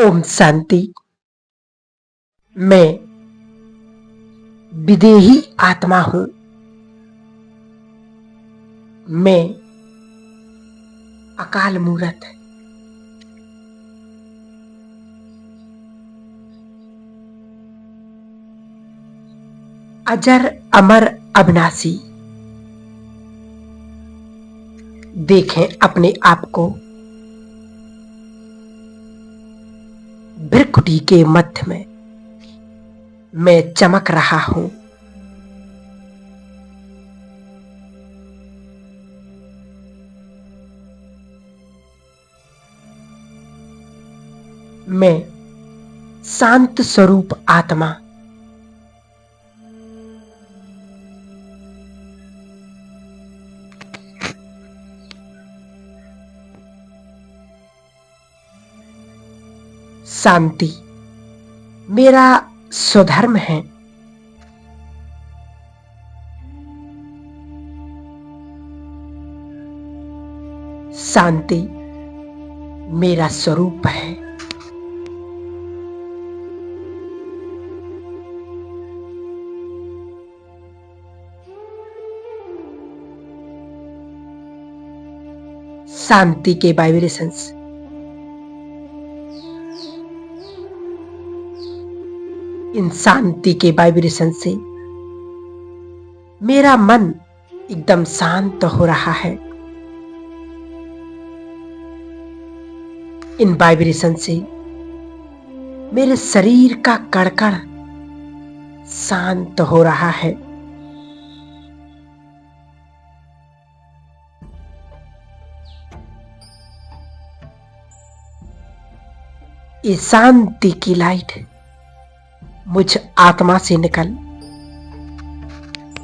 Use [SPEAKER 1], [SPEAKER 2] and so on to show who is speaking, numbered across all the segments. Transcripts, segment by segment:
[SPEAKER 1] ओम शांति। मैं विदेही आत्मा हूं। मैं अकाल मूरत, अजर अमर अविनाशी। देखें अपने आप को भ्रकुटी के मध्य में। मैं चमक रहा हूं। मैं शांत स्वरूप आत्मा, शांति मेरा स्वधर्म है। शांति मेरा स्वरूप है। शांति के वाइब्रेशंस इन शांति के वाइब्रेशन से मेरा मन एकदम शांत हो रहा है। इन वाइब्रेशन से मेरे शरीर का कण-कण शांत हो रहा है। ये शांति की लाइट मुझ आत्मा से निकल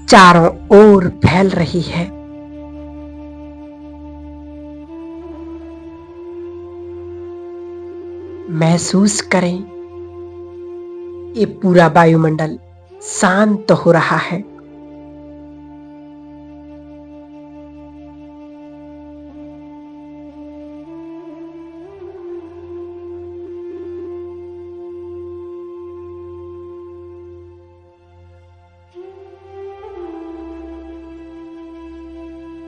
[SPEAKER 1] चारों ओर फैल रही है। महसूस करें, ये पूरा वायुमंडल शांत हो रहा है।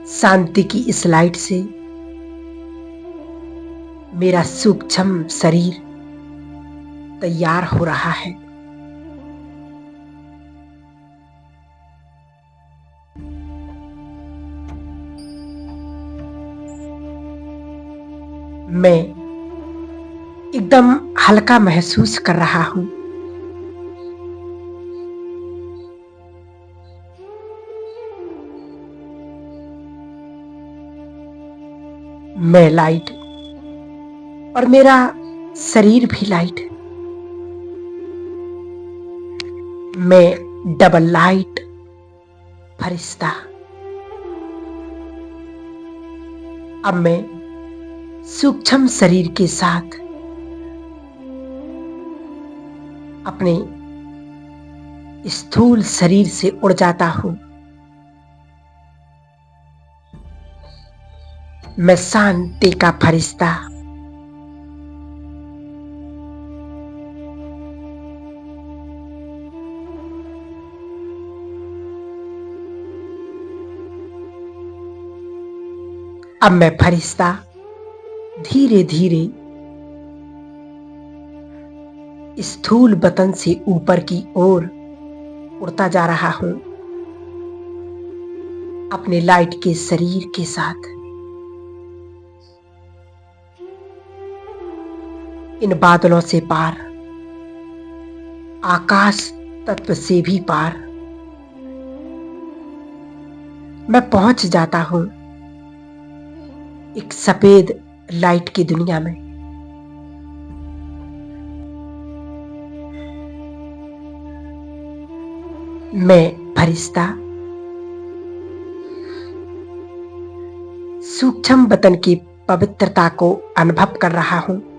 [SPEAKER 1] शांति की इस लाइट से मेरा सूक्ष्म शरीर तैयार हो रहा है। मैं एकदम हल्का महसूस कर रहा हूं। मैं लाइट और मेरा शरीर भी लाइट। मैं डबल लाइट फरिश्ता। अब मैं सूक्ष्म शरीर के साथ अपने स्थूल शरीर से उड़ जाता हूं। मैं शांति का फरिश्ता। अब मैं फरिश्ता धीरे धीरे स्थूल बतन से ऊपर की ओर उड़ता जा रहा हूं, अपने लाइट के शरीर के साथ। इन बादलों से पार, आकाश तत्व से भी पार मैं पहुंच जाता हूं एक सफेद लाइट की दुनिया में। मैं फरिश्ता सूक्ष्म बतन की पवित्रता को अनुभव कर रहा हूं।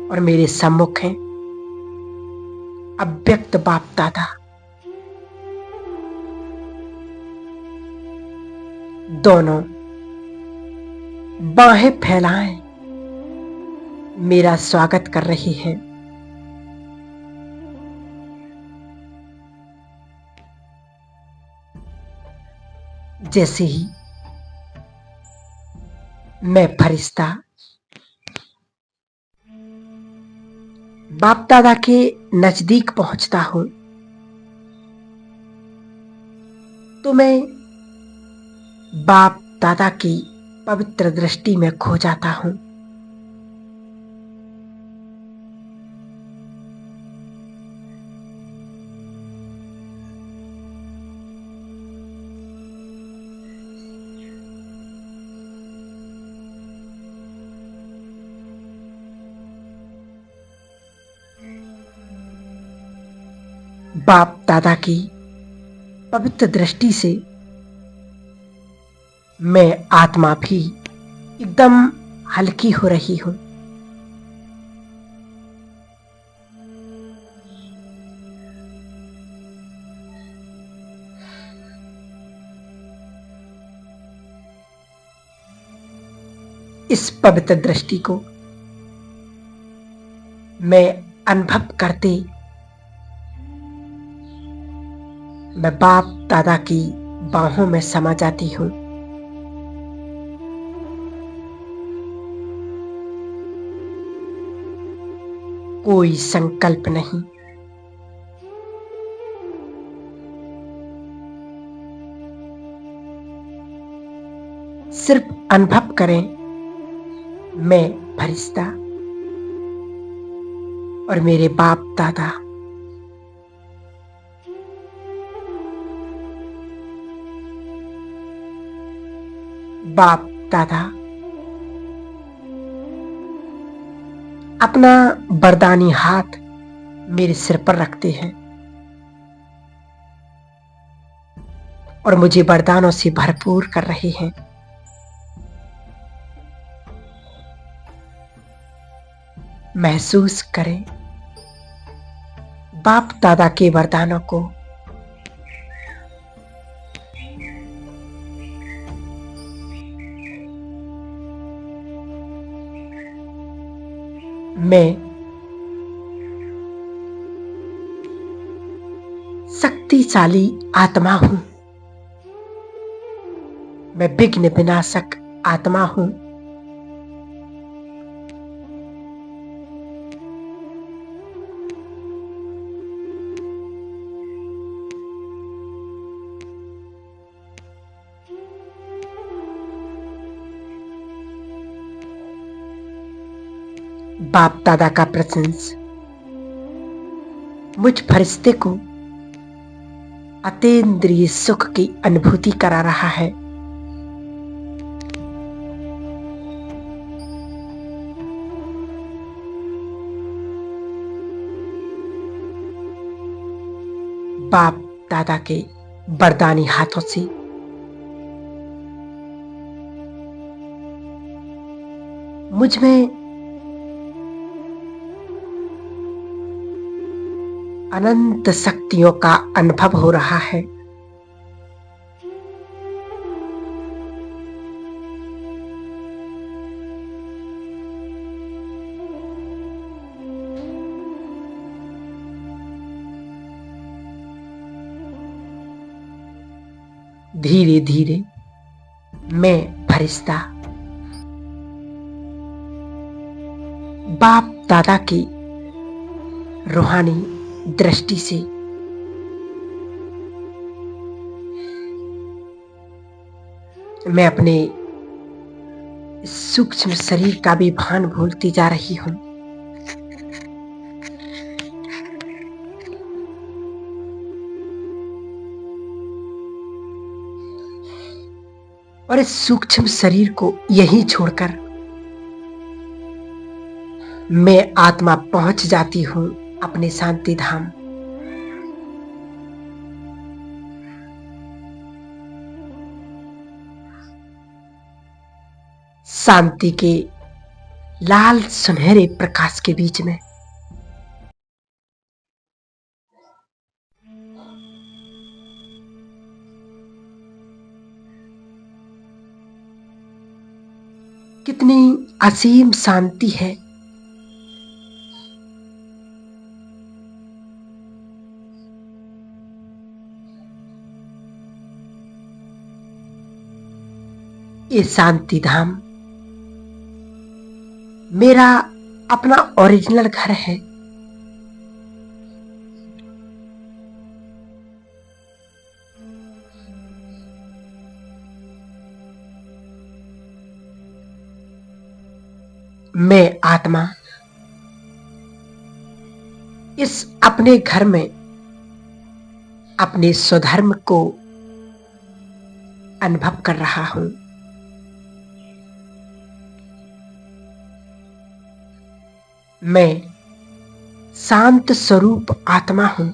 [SPEAKER 1] और मेरे सम्मुख हैं अव्यक्त बाप दादा। दोनों बाहें फैलाएं मेरा स्वागत कर रही हैं। जैसे ही मैं फरिश्ता बाप दादा के नजदीक पहुंचता हूं तो मैं बाप दादा की पवित्र दृष्टि में खो जाता हूं। बाप दादा की पवित्र दृष्टि से मैं आत्मा भी एकदम हल्की हो रही हूं। इस पवित्र दृष्टि को मैं अनुभव करते मैं बाप दादा की बाहों में समा जाती हूं। कोई संकल्प नहीं, सिर्फ अनुभव करें मैं फरिश्ता और मेरे बाप दादा बाप दादा अपना वरदानी हाथ मेरे सिर पर रखते हैं और मुझे वरदानों से भरपूर कर रहे हैं। महसूस करें बाप दादा के वरदानों को। मैं शक्तिशाली आत्मा हूं, मैं विघ्न विनाशक आत्मा हूं। बाप दादा का प्रेजेंस मुझ फरिश्ते को अतीन्द्रिय सुख की अनुभूति करा रहा है। बाप दादा के वरदानी हाथों से मुझ में अनंत शक्तियों का अनुभव हो रहा है। धीरे धीरे मैं फरिश्ता बाप दादा की रूहानी दृष्टि से मैं अपने सूक्ष्म शरीर का भी भान भूलती जा रही हूं। और इस सूक्ष्म शरीर को यहीं छोड़कर मैं आत्मा पहुंच जाती हूं अपने शांति धाम। शांति के लाल सुनहरे प्रकाश के बीच में कितनी असीम शांति है। ये शांति धाम मेरा अपना ओरिजिनल घर है। मैं आत्मा इस अपने घर में अपने स्वधर्म को अनुभव कर रहा हूं। मैं शांत स्वरूप आत्मा हूं।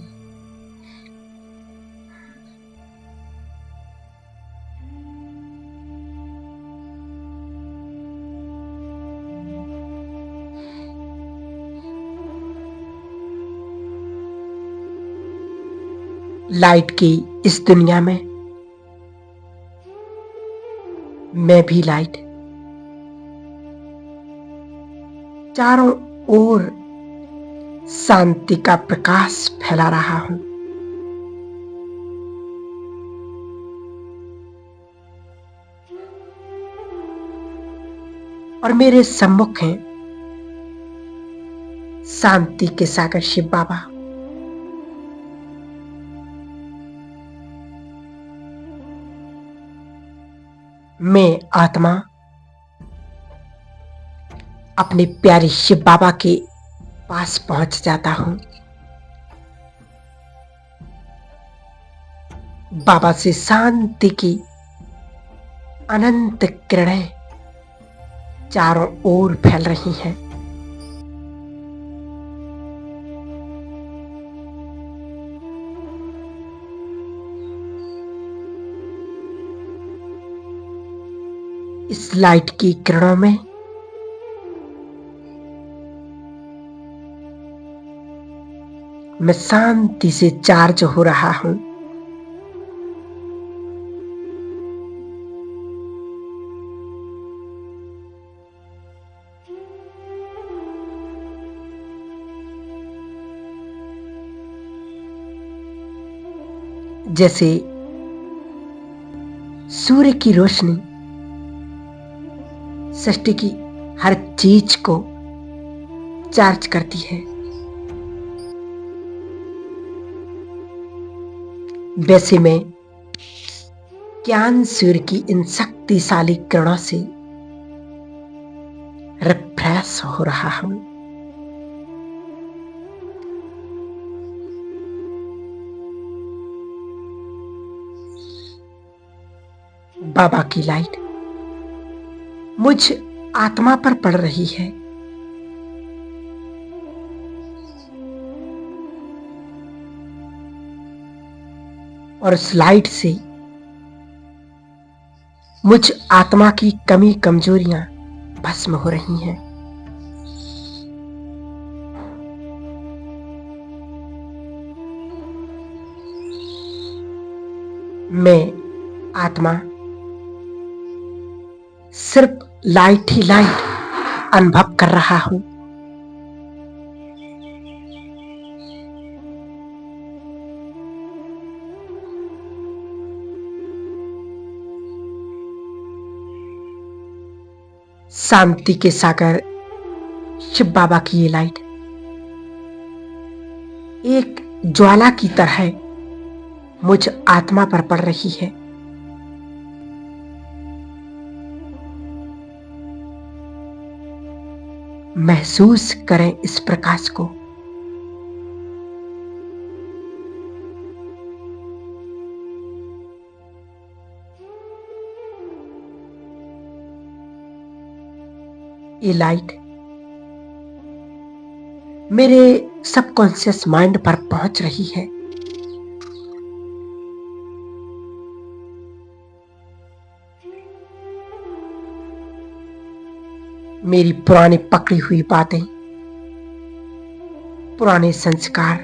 [SPEAKER 1] लाइट की इस दुनिया में मैं भी लाइट चारों ओर शांति का प्रकाश फैला रहा हूं। और मेरे सम्मुख हैं शांति के सागर शिव बाबा। मैं आत्मा अपने प्यारे शिव बाबा के पास पहुंच जाता हूं। बाबा से शांति की अनंत किरणें चारों ओर फैल रही हैं। इस लाइट की किरणों में मैं शांति से चार्ज हो रहा हूं। जैसे सूर्य की रोशनी सृष्टि की हर चीज को चार्ज करती है, वैसे मैं ज्ञान सूर्य की इन शक्तिशाली किरणों से रिफ्रेश हो रहा हूं। बाबा की लाइट मुझ आत्मा पर पड़ रही है। और उस लाइट से मुझ आत्मा की कमी कमजोरियां भस्म हो रही हैं। मैं आत्मा सिर्फ लाइट ही लाइट अनुभव कर रहा हूं। शांति के सागर शिव बाबा की ये लाइट एक ज्वाला की तरह मुझ आत्मा पर पड़ रही है। महसूस करें इस प्रकाश को। ये लाइट मेरे सबकॉन्शियस माइंड पर पहुंच रही है। मेरी पुरानी पकड़ी हुई बातें, पुराने संस्कार,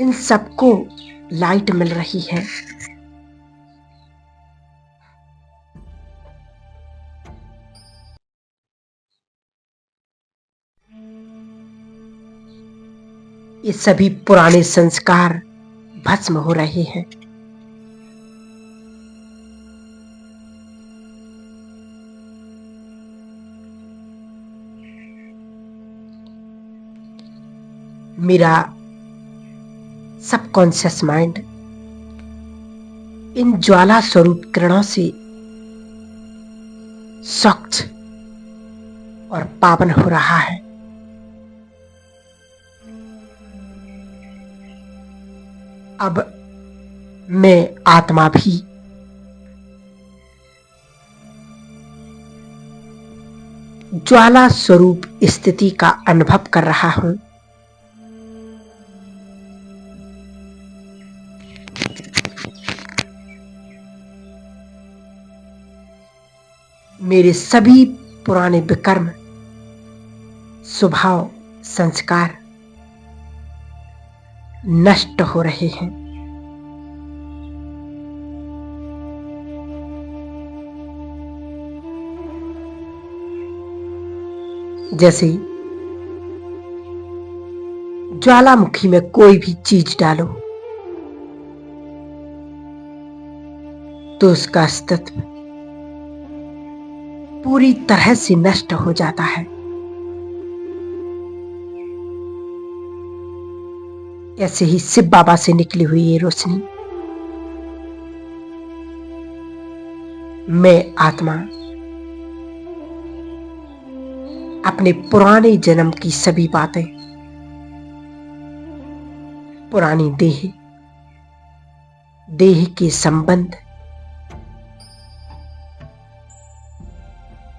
[SPEAKER 1] इन सबको लाइट मिल रही है। ये सभी पुराने संस्कार भस्म हो रहे हैं। मेरा सबकॉन्शियस माइंड इन ज्वाला स्वरूप किरणों से स्वच्छ और पावन हो रहा है। अब मैं आत्मा भी ज्वाला स्वरूप स्थिति का अनुभव कर रहा हूं। मेरे सभी पुराने विकर्म, स्वभाव, संस्कार नष्ट हो रहे हैं। जैसे ज्वालामुखी में कोई भी चीज डालो तो उसका अस्तित्व पूरी तरह से नष्ट हो जाता है। ऐसे ही शिव बाबा से निकली हुई ये रोशनी, मैं आत्मा अपने पुराने जन्म की सभी बातें, पुरानी देह के संबंध,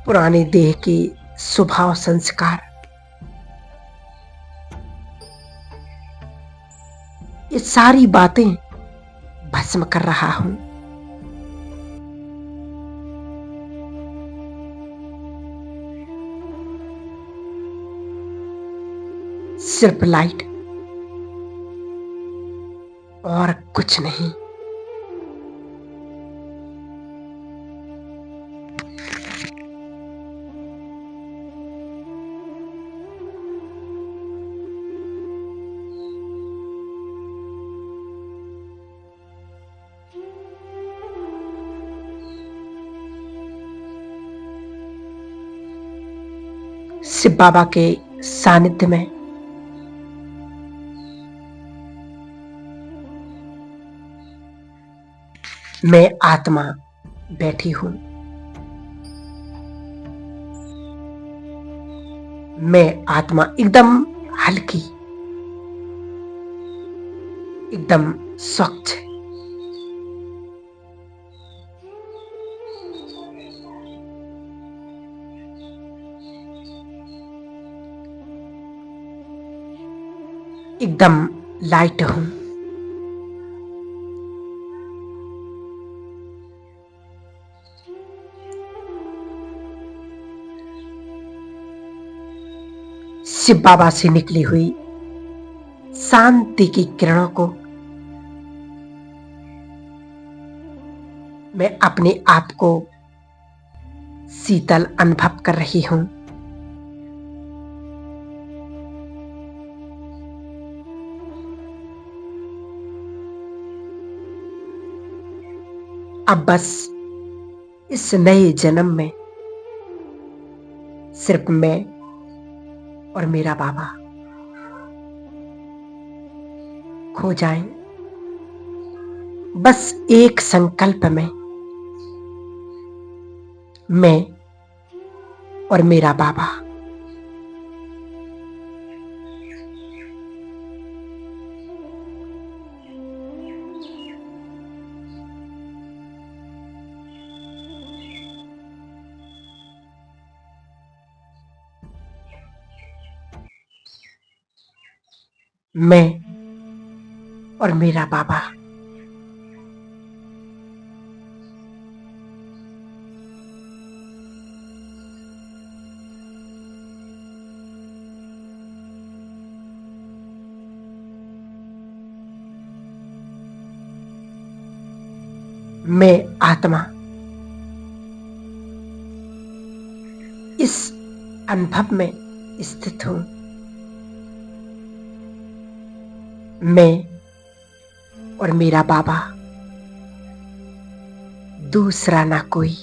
[SPEAKER 1] पुराने देह के स्वभाव, संस्कार, ये सारी बातें भस्म कर रहा हूं। सिर्फ लाइट और कुछ नहीं। शिव बाबा के सानिध्य में मैं आत्मा बैठी हूं। मैं आत्मा एकदम हल्की, एकदम स्वच्छ, एकदम लाइट हूं। शिव बाबा से निकली हुई शांति की किरणों को मैं अपने आप को शीतल अनुभव कर रही हूं। अब बस इस नए जन्म में सिर्फ मैं और मेरा बाबा खो जाएं, बस एक संकल्प में मैं और मेरा बाबा। मैं और मेरा बाबा। मैं आत्मा इस अनुभव में स्थित हूं। मैं और मेरा बाबा, दूसरा ना कोई।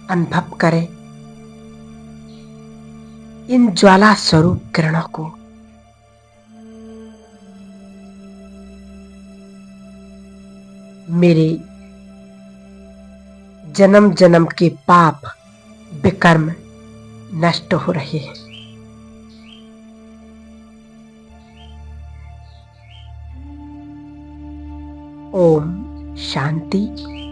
[SPEAKER 1] अनुभव करें इन ज्वाला स्वरूप किरणों को। मेरे जन्म जन्म के पाप विकर्म नष्ट हो रहे हैं। ओम शांति।